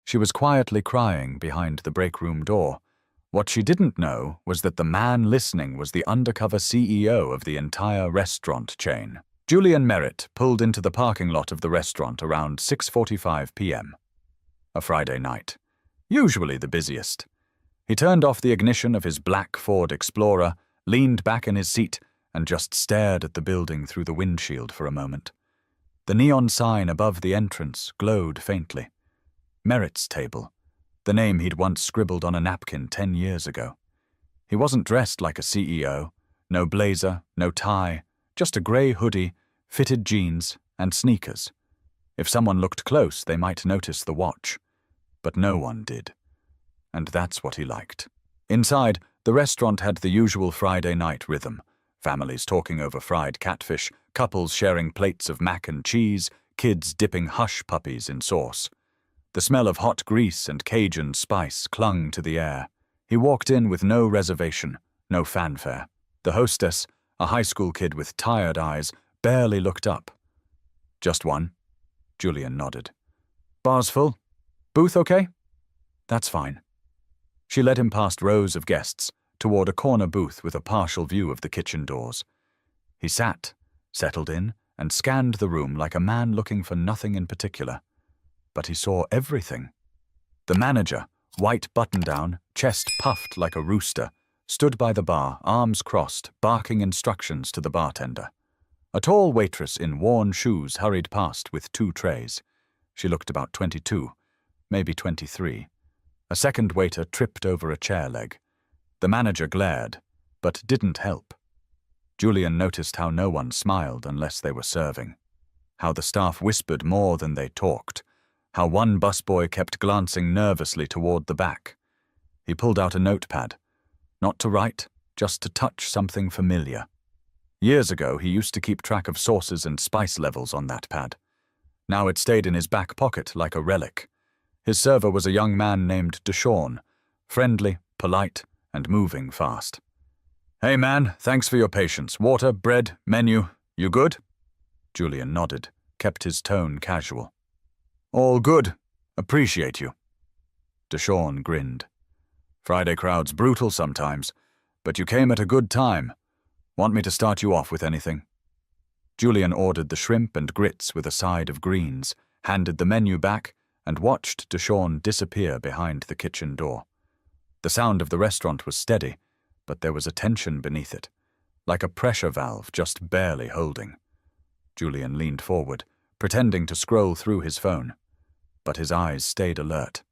She was quietly crying behind the breakroom door. What she didn't know was that the man listening was the undercover CEO of the entire restaurant chain. Julian Merritt pulled into the parking lot of the restaurant around 6:45 p.m. A Friday night, usually the busiest. He turned off the ignition of his black Ford Explorer, leaned back in his seat, and just stared at the building through the windshield for a moment. The neon sign above the entrance glowed faintly. Merritt's table, the name he'd once scribbled on a napkin 10 years ago. He wasn't dressed like a CEO, no blazer, no tie, just a grey hoodie, fitted jeans, and sneakers. If someone looked close, they might notice the watch. But no one did. And that's what he liked. Inside, the restaurant had the usual Friday night rhythm. Families talking over fried catfish, couples sharing plates of mac and cheese, kids dipping hush puppies in sauce. The smell of hot grease and Cajun spice clung to the air. He walked in with no reservation, no fanfare. The hostess, a high school kid with tired eyes, barely looked up. "Just one?" Julian nodded. "Bar's full? Booth okay?" "That's fine." She led him past rows of guests, toward a corner booth with a partial view of the kitchen doors. He sat, settled in, and scanned the room like a man looking for nothing in particular. But he saw everything. The manager, white button-down, chest puffed like a rooster, stood by the bar, arms crossed, barking instructions to the bartender. A tall waitress in worn shoes hurried past with 2 trays. She looked about 22, maybe 23. A second waiter tripped over a chair leg. The manager glared, but didn't help. Julian noticed how no one smiled unless they were serving, how the staff whispered more than they talked, how one busboy kept glancing nervously toward the back. He pulled out a notepad, not to write, just to touch something familiar. Years ago, he used to keep track of sauces and spice levels on that pad. Now it stayed in his back pocket like a relic. His server was a young man named Deshawn, friendly, polite, and moving fast. "Hey man, thanks for your patience. Water, bread, menu, you good?" Julian nodded, kept his tone casual. "All good. Appreciate you." Deshawn grinned. "Friday crowd's brutal sometimes, but you came at a good time. Want me to start you off with anything?" Julian ordered the shrimp and grits with a side of greens, handed the menu back, and watched Deshawn disappear behind the kitchen door. The sound of the restaurant was steady, but there was a tension beneath it, like a pressure valve just barely holding. Julian leaned forward, pretending to scroll through his phone, but his eyes stayed alert.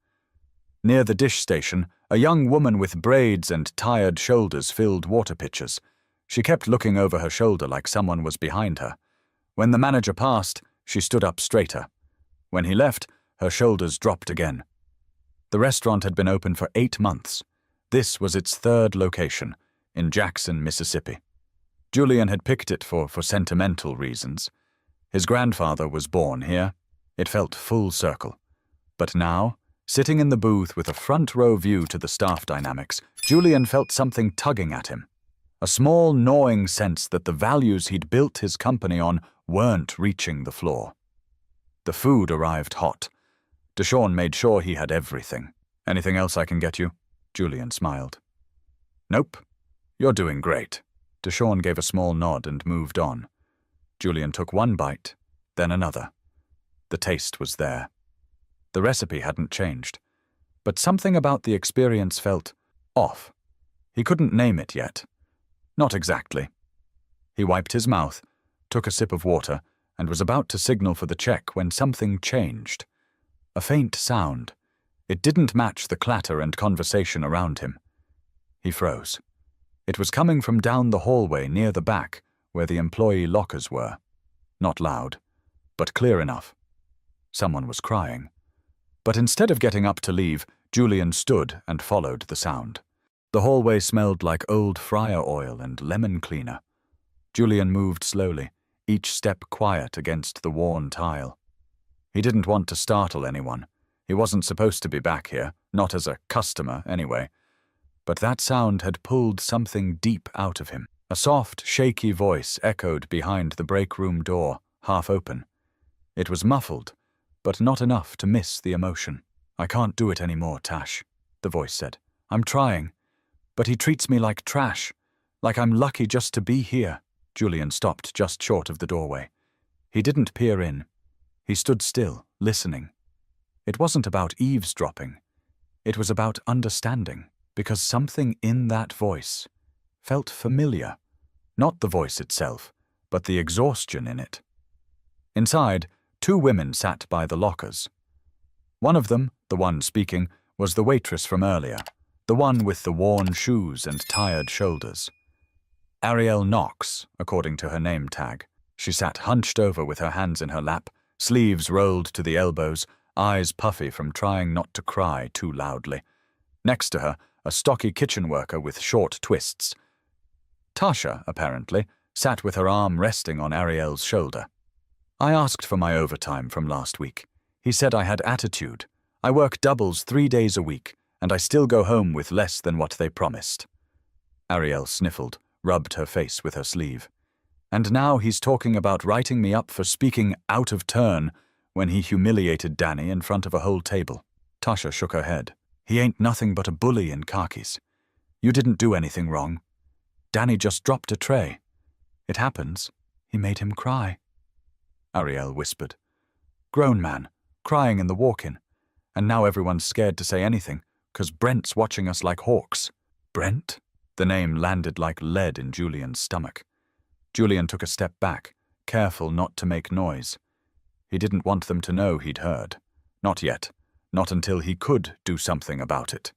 Near the dish station, a young woman with braids and tired shoulders filled water pitchers. She kept looking over her shoulder like someone was behind her. When the manager passed, she stood up straighter. When he left, her shoulders dropped again. The restaurant had been open for 8 months. This was its 3rd location, in Jackson, Mississippi. Julian had picked it for sentimental reasons. His grandfather was born here. It felt full circle. But now, sitting in the booth with a front-row view to the staff dynamics, Julian felt something tugging at him. A small, gnawing sense that the values he'd built his company on weren't reaching the floor. The food arrived hot. Deshawn made sure he had everything. "Anything else I can get you?" Julian smiled. "Nope. You're doing great." Deshawn gave a small nod and moved on. Julian took one bite, then another. The taste was there. The recipe hadn't changed, but something about the experience felt off. He couldn't name it yet. Not exactly. He wiped his mouth, took a sip of water, and was about to signal for the check when something changed. A faint sound. It didn't match the clatter and conversation around him. He froze. It was coming from down the hallway near the back, where the employee lockers were. Not loud, but clear enough. Someone was crying. But instead of getting up to leave, Julian stood and followed the sound. The hallway smelled like old fryer oil and lemon cleaner. Julian moved slowly, each step quiet against the worn tile. He didn't want to startle anyone. He wasn't supposed to be back here, not as a customer anyway. But that sound had pulled something deep out of him. A soft, shaky voice echoed behind the break-room door, half open. It was muffled, but not enough to miss the emotion. I can't do it anymore, Tash, the voice said. I'm trying, but he treats me like trash, like I'm lucky just to be here. Julian stopped just short of the doorway. He didn't peer in. He stood still, listening. It wasn't about eavesdropping. It was about understanding, because something in that voice felt familiar. Not the voice itself, but the exhaustion in it. Inside, 2 women sat by the lockers. One of them, the one speaking, was the waitress from earlier, the one with the worn shoes and tired shoulders. Ariel Knox, according to her name tag. She sat hunched over with her hands in her lap, sleeves rolled to the elbows, eyes puffy from trying not to cry too loudly. Next to her, a stocky kitchen worker with short twists. Tasha, apparently, sat with her arm resting on Ariel's shoulder. I asked for my overtime from last week. He said I had attitude. I work doubles 3 days a week, and I still go home with less than what they promised. Ariel sniffled, rubbed her face with her sleeve. And now he's talking about writing me up for speaking out of turn when he humiliated Danny in front of a whole table. Tasha shook her head. He ain't nothing but a bully in khakis. You didn't do anything wrong. Danny just dropped a tray. It happens. He made him cry. Ariel whispered. Grown man, crying in the walk-in. And now everyone's scared to say anything, 'cause Brent's watching us like hawks. Brent? The name landed like lead in Julian's stomach. Julian took a step back, careful not to make noise. He didn't want them to know he'd heard. Not yet. Not until he could do something about it.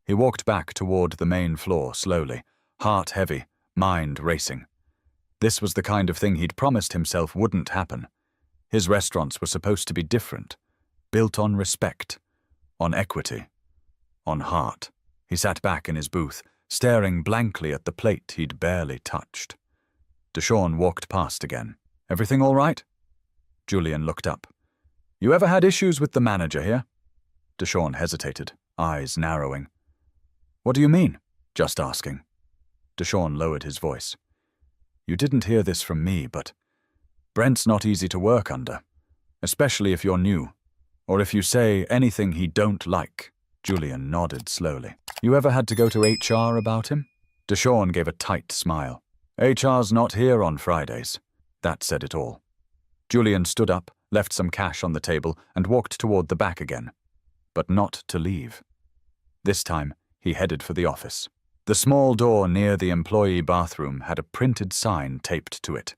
He walked back toward the main floor slowly, heart heavy, mind racing. This was the kind of thing he'd promised himself wouldn't happen. His restaurants were supposed to be different, built on respect, on equity, on heart. He sat back in his booth, staring blankly at the plate he'd barely touched. Deshawn walked past again. Everything all right? Julian looked up. You ever had issues with the manager here? Deshawn hesitated, eyes narrowing. What do you mean? Just asking. Deshawn lowered his voice. You didn't hear this from me, but Brent's not easy to work under, especially if you're new, or if you say anything he don't like. Julian nodded slowly. You ever had to go to HR about him? Deshawn gave a tight smile. HR's not here on Fridays. That said it all. Julian stood up, left some cash on the table, and walked toward the back again. But not to leave. This time, he headed for the office. The small door near the employee bathroom had a printed sign taped to it.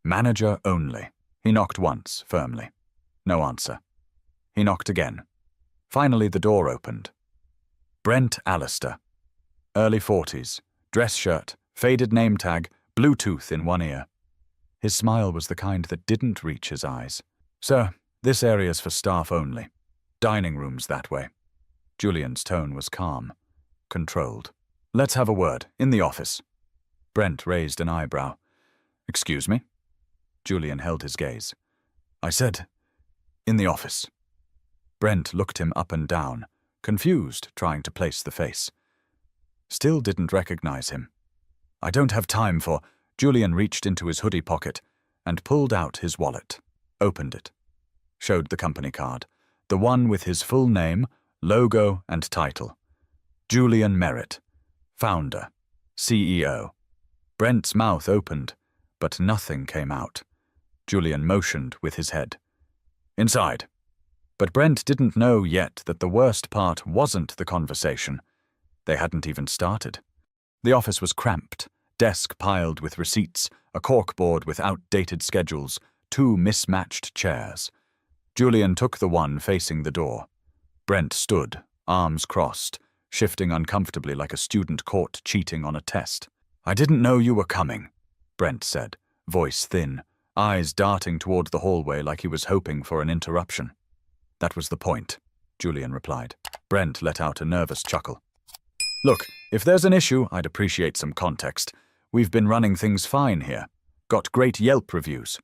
Manager only. He knocked once, firmly. No answer. He knocked again. Finally, the door opened. Brent Allister. Early 40s, dress shirt, faded name tag, Bluetooth in one ear. His smile was the kind that didn't reach his eyes. Sir, this area's for staff only. Dining room's that way. Julian's tone was calm, controlled. Let's have a word, in the office. Brent raised an eyebrow. Excuse me? Julian held his gaze. I said, in the office. Brent looked him up and down, confused, trying to place the face. Still didn't recognize him. I don't have time for... Julian reached into his hoodie pocket and pulled out his wallet, opened it, showed the company card, the one with his full name, logo, and title. Julian Merritt, founder, CEO. Brent's mouth opened, but nothing came out. Julian motioned with his head. Inside. But Brent didn't know yet that the worst part wasn't the conversation. They hadn't even started. The office was cramped, desk piled with receipts, a corkboard with outdated schedules, 2 mismatched chairs. Julian took the one facing the door. Brent stood, arms crossed, shifting uncomfortably like a student caught cheating on a test. I didn't know you were coming, Brent said, voice thin, eyes darting toward the hallway like he was hoping for an interruption. That was the point, Julian replied. Brent let out a nervous chuckle. Look, if there's an issue, I'd appreciate some context. We've been running things fine here. Got great Yelp reviews.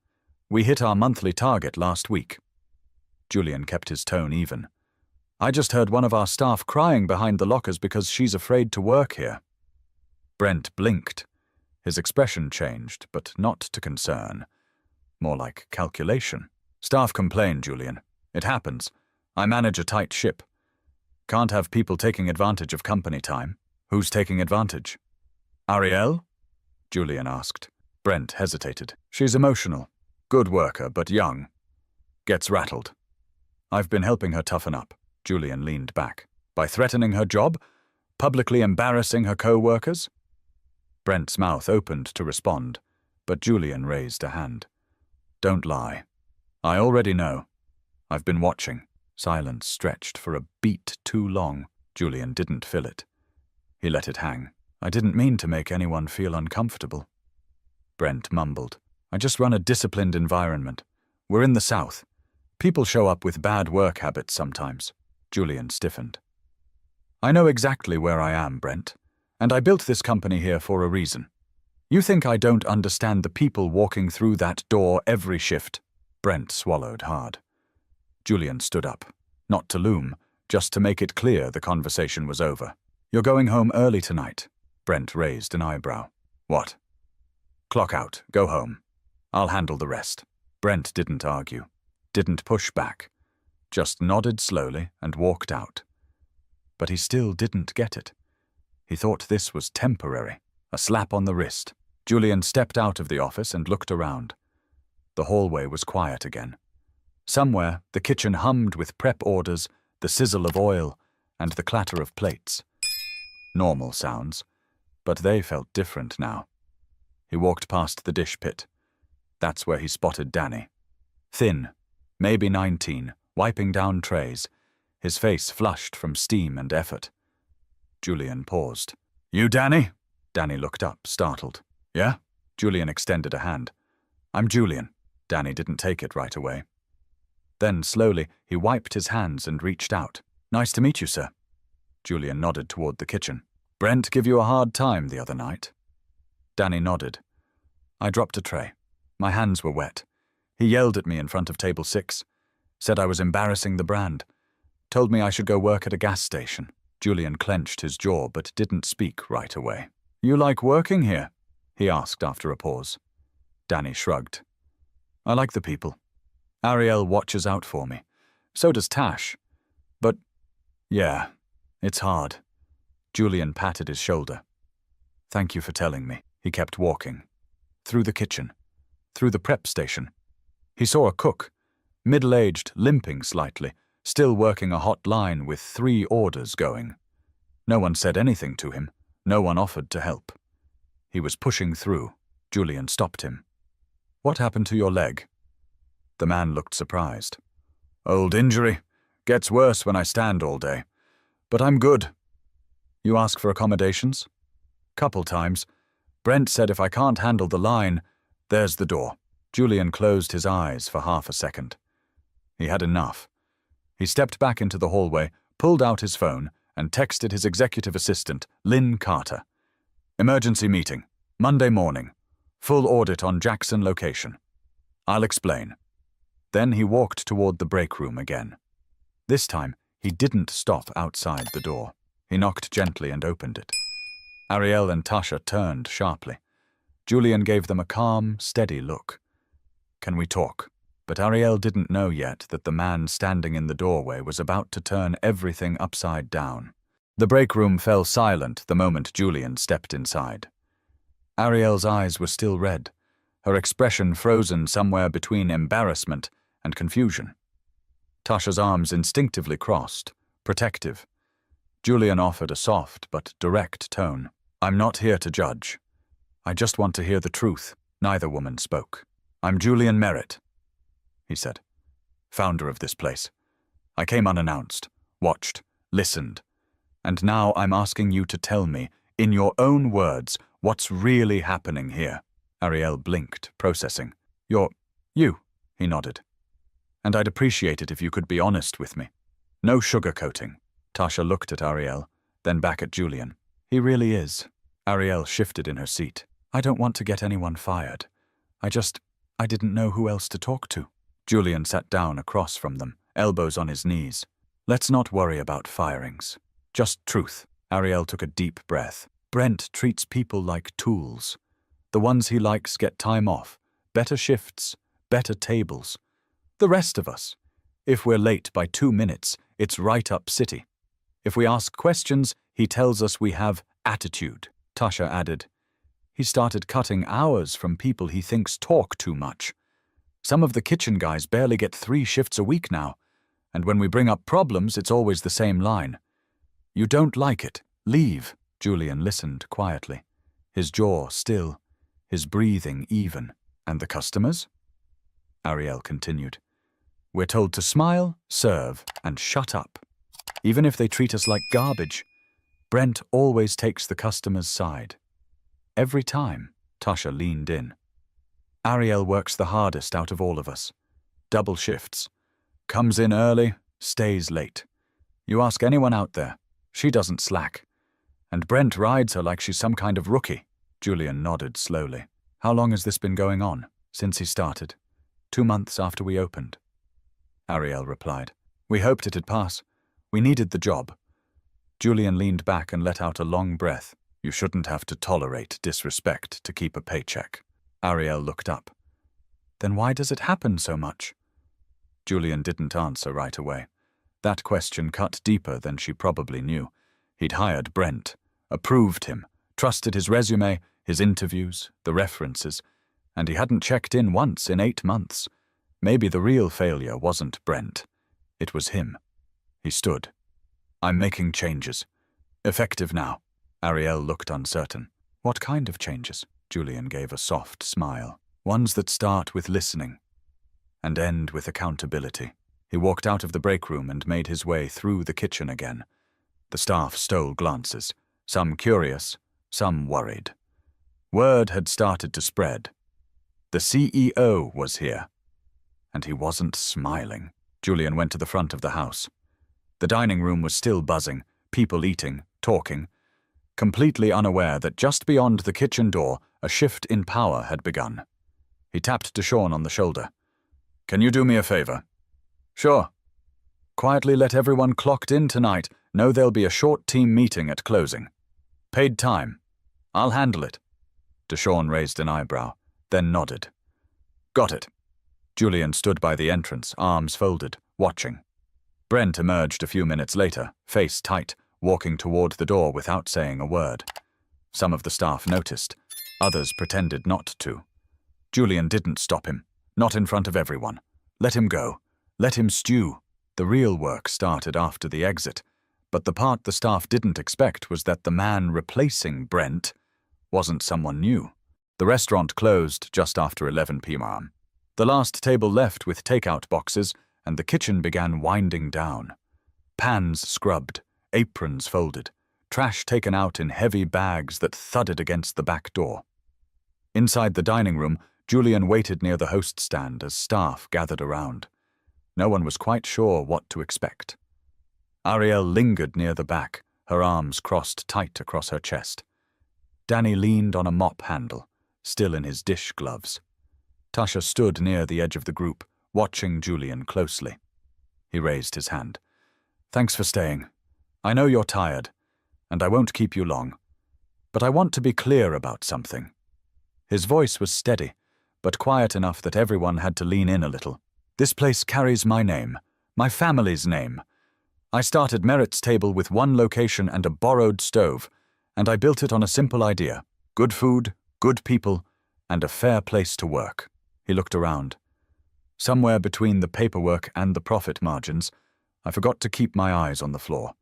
We hit our monthly target last week. Julian kept his tone even. I just heard one of our staff crying behind the lockers because she's afraid to work here. Brent blinked. His expression changed, but not to concern. More like calculation. Staff complain, Julian. It happens. I manage a tight ship. Can't have people taking advantage of company time. Who's taking advantage? Ariel? Julian asked. Brent hesitated. She's emotional. Good worker, but young. Gets rattled. I've been helping her toughen up. Julian leaned back. By threatening her job? Publicly embarrassing her co-workers? Brent's mouth opened to respond, but Julian raised a hand. Don't lie. I already know. I've been watching. Silence stretched for a beat too long. Julian didn't fill it. He let it hang. I didn't mean to make anyone feel uncomfortable. Brent mumbled. I just run a disciplined environment. We're in the South. People show up with bad work habits sometimes. Julian stiffened. I know exactly where I am, Brent, and I built this company here for a reason. You think I don't understand the people walking through that door every shift? Brent swallowed hard. Julian stood up, not to loom, just to make it clear the conversation was over. You're going home early tonight. Brent raised an eyebrow. What? Clock out, go home. I'll handle the rest. Brent didn't argue, didn't push back, just nodded slowly and walked out. But he still didn't get it. He thought this was temporary, a slap on the wrist. Julian stepped out of the office and looked around. The hallway was quiet again. Somewhere, the kitchen hummed with prep orders, the sizzle of oil, and the clatter of plates. Normal sounds, but they felt different now. He walked past the dish pit. That's where he spotted Danny. Thin, maybe 19, wiping down trays, his face flushed from steam and effort. Julian paused. You, Danny? Danny looked up, startled. Yeah? Julian extended a hand. I'm Julian. Danny didn't take it right away. Then, slowly, he wiped his hands and reached out. Nice to meet you, sir. Julian nodded toward the kitchen. Brent give you a hard time the other night? Danny nodded. I dropped a tray. My hands were wet. He yelled at me in front of table 6. Said I was embarrassing the brand. Told me I should go work at a gas station. Julian clenched his jaw but didn't speak right away. You like working here? He asked after a pause. Danny shrugged. I like the people. Ariel watches out for me. So does Tash. But, yeah, it's hard. Julian patted his shoulder. Thank you for telling me. He kept walking. Through the kitchen. Through the prep station. He saw a cook, middle-aged, limping slightly, still working a hot line with 3 orders going. No one said anything to him. No one offered to help. He was pushing through. Julian stopped him. What happened to your leg? The man looked surprised. Old injury. Gets worse when I stand all day. But I'm good. You ask for accommodations? Couple times. Brent said if I can't handle the line, there's the door. Julian closed his eyes for half a second. He had enough. He stepped back into the hallway, pulled out his phone, and texted his executive assistant, Lynn Carter. Emergency meeting. Monday morning. Full audit on Jackson location. I'll explain. Then he walked toward the break room again. This time, he didn't stop outside the door. He knocked gently and opened it. Ariel and Tasha turned sharply. Julian gave them a calm, steady look. Can we talk? But Ariel didn't know yet that the man standing in the doorway was about to turn everything upside down. The break room fell silent the moment Julian stepped inside. Ariel's eyes were still red, her expression frozen somewhere between embarrassment and confusion. Tasha's arms instinctively crossed, protective. Julian offered a soft but direct tone. I'm not here to judge. I just want to hear the truth. Neither woman spoke. I'm Julian Merritt, he said, founder of this place. I came unannounced, watched, listened, and now I'm asking you to tell me, in your own words, what's really happening here. Ariel blinked, processing. You, he nodded. And I'd appreciate it if you could be honest with me. No sugarcoating. Tasha looked at Ariel, then back at Julian. He really is. Ariel shifted in her seat. I don't want to get anyone fired. I didn't know who else to talk to. Julian sat down across from them, elbows on his knees. Let's not worry about firings. Just truth. Ariel took a deep breath. Brent treats people like tools. The ones he likes get time off, better shifts, better tables. The rest of us, If we're late by 2 minutes, it's right up city. If we ask questions, he tells us we have attitude, Tasha added. He started cutting hours from people he thinks talk too much. Some of the kitchen guys barely get 3 shifts a week now, and when we bring up problems, it's always the same line. You don't like it, leave. Julian listened quietly, his jaw still, his breathing even. And the customers? Ariel continued. We're told to smile, serve, and shut up. Even if they treat us like garbage, Brent always takes the customer's side. Every time. Tasha leaned in. Ariel works the hardest out of all of us. Double shifts. Comes in early, stays late. You ask anyone out there, she doesn't slack. And Brent rides her like she's some kind of rookie. Julian nodded slowly. How long has this been going on? Since he started. 2 months after we opened. Ariel replied. We hoped it'd pass. We needed the job. Julian leaned back and let out a long breath. You shouldn't have to tolerate disrespect to keep a paycheck. Ariel looked up. Then why does it happen so much? Julian didn't answer right away. That question cut deeper than she probably knew. He'd hired Brent, approved him, trusted his resume, his interviews, the references, and he hadn't checked in once in 8 months. Maybe the real failure wasn't Brent. It was him. He stood. I'm making changes. Effective now. Ariel looked uncertain. What kind of changes? Julian gave a soft smile. Ones that start with listening and end with accountability. He walked out of the break room and made his way through the kitchen again. The staff stole glances, some curious, some worried. Word had started to spread. The CEO was here. And he wasn't smiling. Julian went to the front of the house. The dining room was still buzzing, people eating, talking, completely unaware that just beyond the kitchen door, a shift in power had begun. He tapped Deshawn on the shoulder. Can you do me a favor? Sure. Quietly let everyone clocked in tonight know there'll be a short team meeting at closing. Paid time. I'll handle it. Deshawn raised an eyebrow, then nodded. Got it. Julian stood by the entrance, arms folded, watching. Brent emerged a few minutes later, face tight, walking toward the door without saying a word. Some of the staff noticed. Others pretended not to. Julian didn't stop him. Not in front of everyone. Let him go. Let him stew. The real work started after the exit, but the part the staff didn't expect was that the man replacing Brent wasn't someone new. The restaurant closed just after 11 p.m. The last table left with takeout boxes, and the kitchen began winding down. Pans scrubbed, aprons folded, trash taken out in heavy bags that thudded against the back door. Inside the dining room, Julian waited near the host stand as staff gathered around. No one was quite sure what to expect. Ariel lingered near the back, her arms crossed tight across her chest. Danny leaned on a mop handle, still in his dish gloves. Tasha stood near the edge of the group, watching Julian closely. He raised his hand. Thanks for staying. I know you're tired, and I won't keep you long. But I want to be clear about something. His voice was steady, but quiet enough that everyone had to lean in a little. This place carries my name, my family's name. I started Merritt's Table with one location and a borrowed stove, and I built it on a simple idea. Good food, good people, and a fair place to work. He looked around. Somewhere between the paperwork and the profit margins, I forgot to keep my eyes on the floor.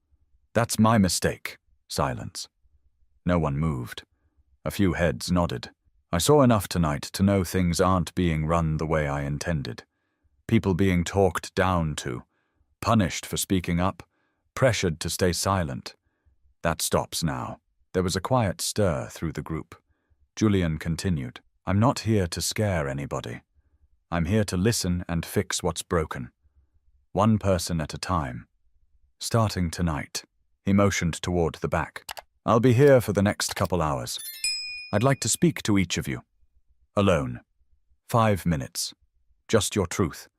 That's my mistake. Silence. No one moved. A few heads nodded. I saw enough tonight to know things aren't being run the way I intended. People being talked down to, punished for speaking up, pressured to stay silent. That stops now. There was a quiet stir through the group. Julian continued. I'm not here to scare anybody. I'm here to listen and fix what's broken. One person at a time. Starting tonight. He motioned toward the back. I'll be here for the next couple hours. I'd like to speak to each of you. Alone. 5 minutes. Just your truth.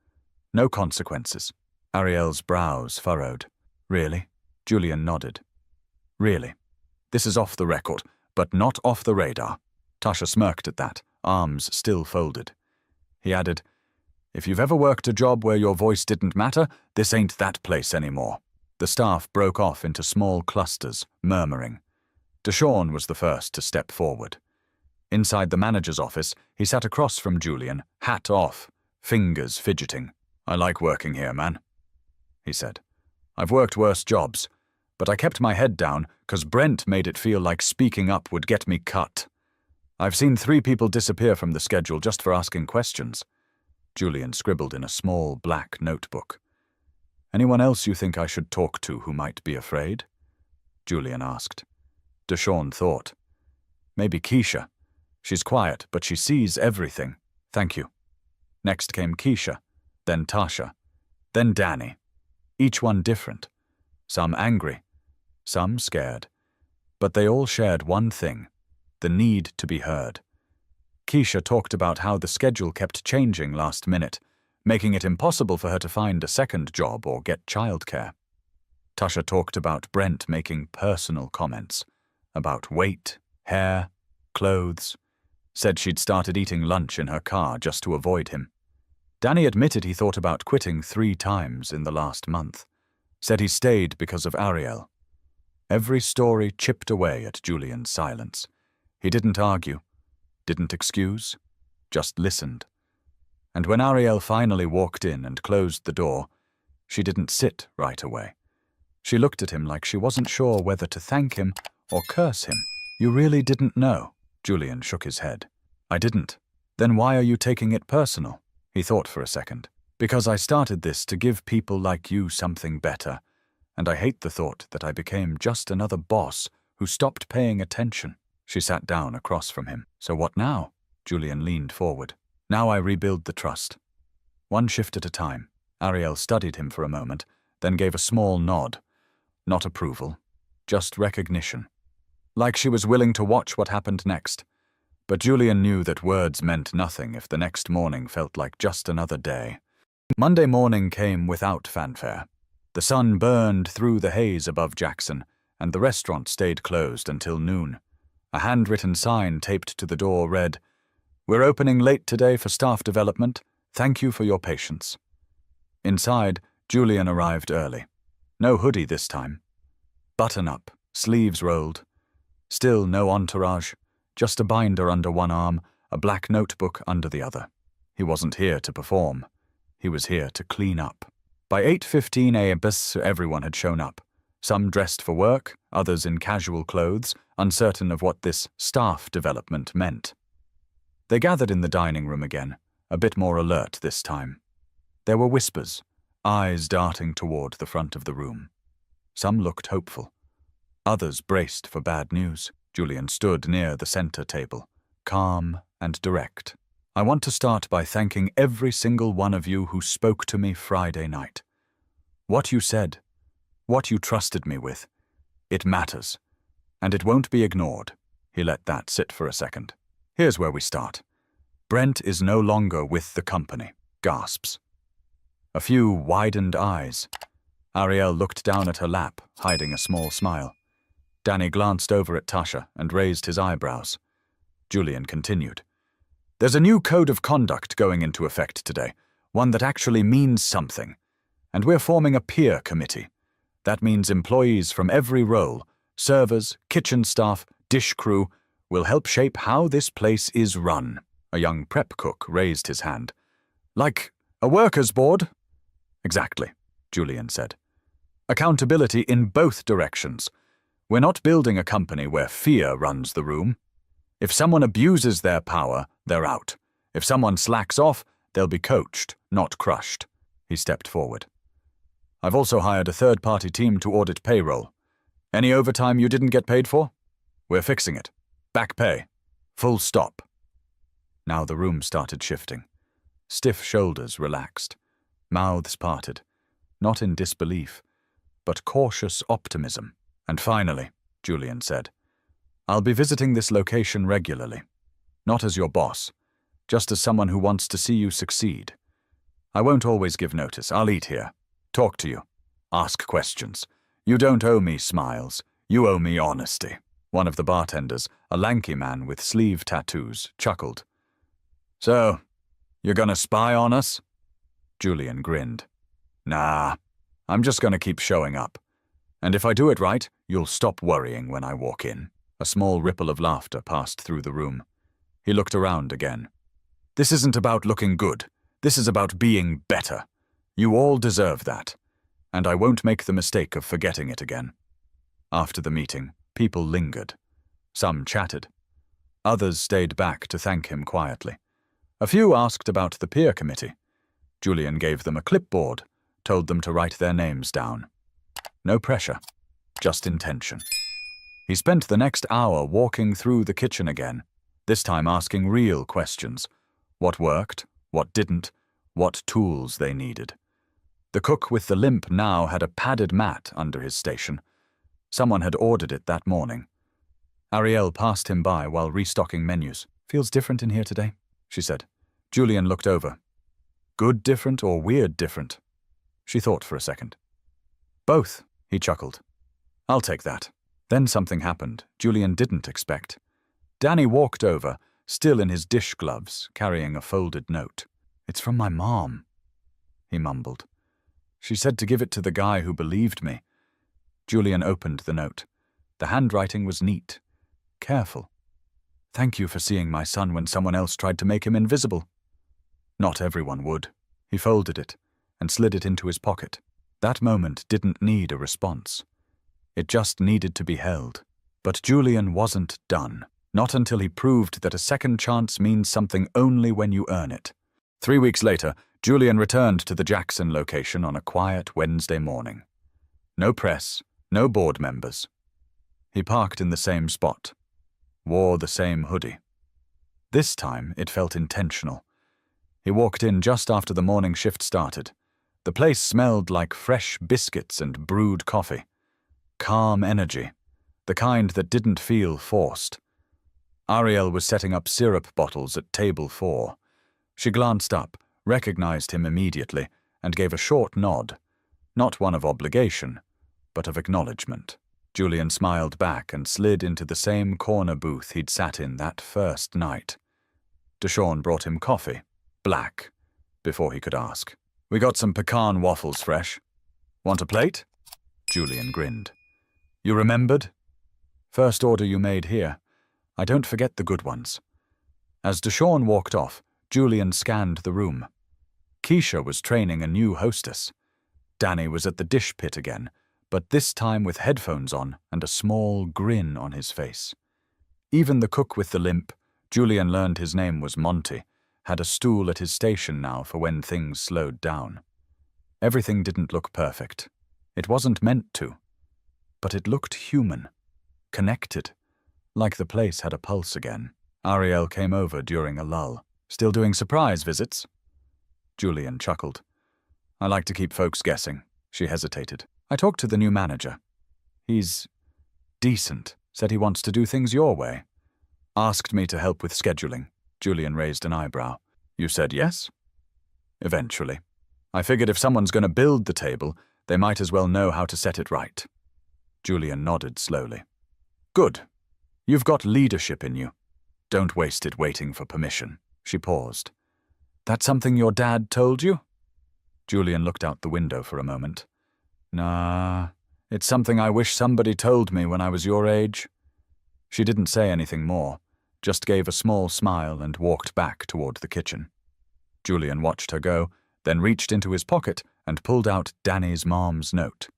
No consequences. Ariel's brows furrowed. Really? Julian nodded. Really. This is off the record, but not off the radar. Tasha smirked at that, arms still folded. He added, If you've ever worked a job where your voice didn't matter, this ain't that place anymore. The staff broke off into small clusters, murmuring. Deshawn was the first to step forward. Inside the manager's office, he sat across from Julian, hat off, fingers fidgeting. "I like working here, man," he said. "I've worked worse jobs, but I kept my head down because Brent made it feel like speaking up would get me cut. I've seen 3 people disappear from the schedule just for asking questions." Julian scribbled in a small black notebook. "Anyone else you think I should talk to who might be afraid?" Julian asked. Deshawn thought. "Maybe Keisha. She's quiet, but she sees everything. Thank you." Next came Keisha, then Tasha, then Danny. Each one different. Some angry, some scared. But they all shared one thing, the need to be heard. Keisha talked about how the schedule kept changing last minute, making it impossible for her to find a second job or get childcare. Tasha talked about Brent making personal comments, about weight, hair, clothes, said she'd started eating lunch in her car just to avoid him. Danny admitted he thought about quitting 3 times in the last month, said he stayed because of Ariel. Every story chipped away at Julian's silence. He didn't argue, didn't excuse, just listened. And when Ariel finally walked in and closed the door, she didn't sit right away. She looked at him like she wasn't sure whether to thank him or curse him. "You really didn't know?" Julian shook his head. "I didn't." "Then why are you taking it personal?" He thought for a second. "Because I started this to give people like you something better, and I hate the thought that I became just another boss who stopped paying attention." She sat down across from him. "So what now?" Julian leaned forward. "Now I rebuild the trust. One shift at a time." Ariel studied him for a moment, then gave a small nod. Not approval, just recognition. Like she was willing to watch what happened next. But Julian knew that words meant nothing if the next morning felt like just another day. Monday morning came without fanfare. The sun burned through the haze above Jackson, and the restaurant stayed closed until noon. A handwritten sign taped to the door read, "We're opening late today for staff development. Thank you for your patience." Inside, Julian arrived early. No hoodie this time. Button up, sleeves rolled. Still no entourage, just a binder under one arm, a black notebook under the other. He wasn't here to perform. He was here to clean up. By 8:15 a.m. everyone had shown up. Some dressed for work, others in casual clothes, uncertain of what this staff development meant. They gathered in the dining room again, a bit more alert this time. There were whispers, eyes darting toward the front of the room. Some looked hopeful. Others braced for bad news. Julian stood near the center table, calm and direct. "I want to start by thanking every single one of you who spoke to me Friday night. What you said, what you trusted me with, it matters, and it won't be ignored." He let that sit for a second. "Here's where we start. Brent is no longer with the company." Gasps. A few widened eyes. Ariel looked down at her lap, hiding a small smile. Danny glanced over at Tasha and raised his eyebrows. Julian continued. "There's a new code of conduct going into effect today, one that actually means something. And we're forming a peer committee. That means employees from every role, servers, kitchen staff, dish crew, will help shape how this place is run." A young prep cook raised his hand. "Like a workers' board?" "Exactly," Julian said. "Accountability in both directions. We're not building a company where fear runs the room. If someone abuses their power, they're out. If someone slacks off, they'll be coached, not crushed." He stepped forward. "I've also hired a third-party team to audit payroll. Any overtime you didn't get paid for? We're fixing it. Back pay. Full stop." Now the room started shifting. Stiff shoulders relaxed. Mouths parted. Not in disbelief, but cautious optimism. "And finally," Julian said, "I'll be visiting this location regularly. Not as your boss, just as someone who wants to see you succeed. I won't always give notice. I'll eat here, talk to you, ask questions. You don't owe me smiles. You owe me honesty." One of the bartenders, a lanky man with sleeve tattoos, chuckled. "So, you're gonna spy on us?" Julian grinned. Nah, I'm just gonna keep showing up. And if I do it right, you'll stop worrying when I walk in. A small ripple of laughter passed through the room. He looked around again. This isn't about looking good. This is about being better. You all deserve that. And I won't make the mistake of forgetting it again. After the meeting, people lingered. Some chatted. Others stayed back to thank him quietly. A few asked about the peer committee. Julian gave them a clipboard, told them to write their names down. No pressure, just intention. He spent the next hour walking through the kitchen again, this time asking real questions. What worked, what didn't, what tools they needed. The cook with the limp now had a padded mat under his station. Someone had ordered it that morning. Ariel passed him by while restocking menus. Feels different in here today, she said. Julian looked over. Good different or weird different? She thought for a second. Both, he chuckled. I'll take that. Then something happened Julian didn't expect. Danny walked over, still in his dish gloves, carrying a folded note. It's from my mom, he mumbled. She said to give it to the guy who believed me. Julian opened the note. The handwriting was neat, careful. Thank you for seeing my son when someone else tried to make him invisible. Not everyone would. He folded it and slid it into his pocket. That moment didn't need a response. It just needed to be held. But Julian wasn't done. Not until he proved that a second chance means something only when you earn it. 3 weeks later, Julian returned to the Jackson location on a quiet Wednesday morning. No press, no board members. He parked in the same spot, wore the same hoodie. This time, it felt intentional. He walked in just after the morning shift started. The place smelled like fresh biscuits and brewed coffee. Calm energy, the kind that didn't feel forced. Ariel was setting up syrup bottles at table 4. She glanced up, recognized him immediately, and gave a short nod. Not one of obligation, but of acknowledgement. Julian smiled back and slid into the same corner booth he'd sat in that first night. Deshawn brought him coffee, black, before he could ask. We got some pecan waffles fresh. Want a plate? Julian grinned. You remembered? First order you made here. I don't forget the good ones. As Deshawn walked off, Julian scanned the room. Keisha was training a new hostess. Danny was at the dish pit again, but this time with headphones on and a small grin on his face. Even the cook with the limp, Julian learned his name was Monty, had a stool at his station now for when things slowed down. Everything didn't look perfect. It wasn't meant to. But it looked human, connected, like the place had a pulse again. Ariel came over during a lull. Still doing surprise visits? Julian chuckled. I like to keep folks guessing. She hesitated. I talked to the new manager. He's decent, said he wants to do things your way. Asked me to help with scheduling. Julian raised an eyebrow. You said yes? Eventually. I figured if someone's going to build the table, they might as well know how to set it right. Julian nodded slowly. Good. You've got leadership in you. Don't waste it waiting for permission. She paused. That something your dad told you? Julian looked out the window for a moment. Nah, it's something I wish somebody told me when I was your age. She didn't say anything more, just gave a small smile and walked back toward the kitchen. Julian watched her go, then reached into his pocket and pulled out Danny's mom's note.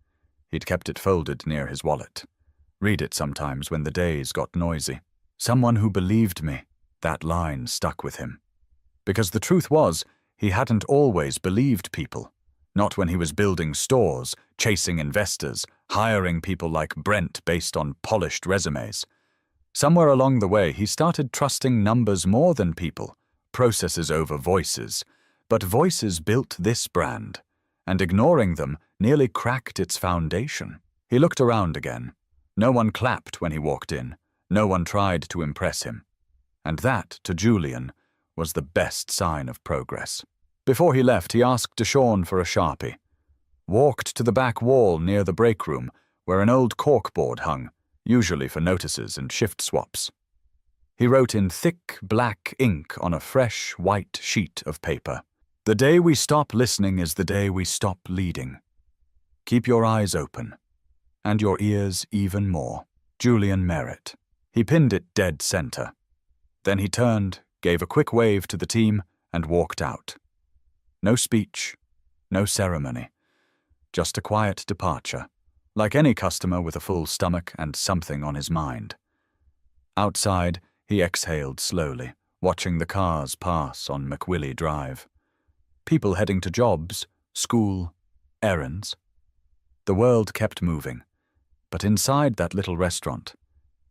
He'd kept it folded near his wallet. Read it sometimes when the days got noisy. Someone who believed me. That line stuck with him. Because the truth was, he hadn't always believed people. Not when he was building stores, chasing investors, hiring people like Brent based on polished resumes. Somewhere along the way, he started trusting numbers more than people, processes over voices. But voices built this brand, and ignoring them nearly cracked its foundation. He looked around again. No one clapped when he walked in. No one tried to impress him. And that, to Julian, was the best sign of progress. Before he left, he asked Deshawn for a Sharpie. Walked to the back wall near the breakroom, where an old corkboard hung, usually for notices and shift swaps. He wrote in thick black ink on a fresh white sheet of paper. The The day we stop listening is the day we stop leading. Keep your eyes open, and your ears even more. Julian Merritt. He pinned it dead center. Then he turned, gave a quick wave to the team, and walked out. No speech, no ceremony. Just a quiet departure, like any customer with a full stomach and something on his mind. Outside, he exhaled slowly, watching the cars pass on McWillie Drive. People heading to jobs, school, errands. The world kept moving, but inside that little restaurant,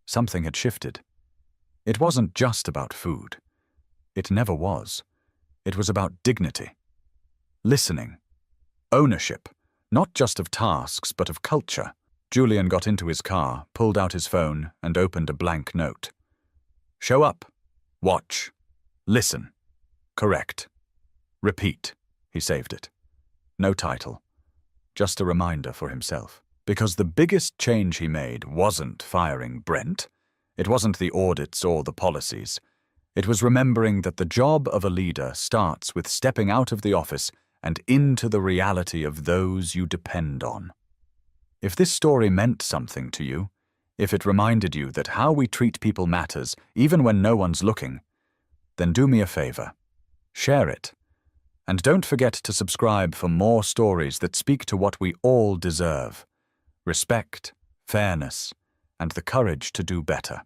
something had shifted. It wasn't just about food. It never was. It was about dignity, listening, ownership, not just of tasks but of culture. Julian got into his car, pulled out his phone, and opened a blank note. Show up, watch, listen, correct, repeat. He saved it. No title, just a reminder for himself. Because the biggest change he made wasn't firing Brent. It wasn't the audits or the policies. It was remembering that the job of a leader starts with stepping out of the office and into the reality of those you depend on. If this story meant something to you, if it reminded you that how we treat people matters even when no one's looking, then do me a favor. Share it. And don't forget to subscribe for more stories that speak to what we all deserve: respect, fairness, and the courage to do better.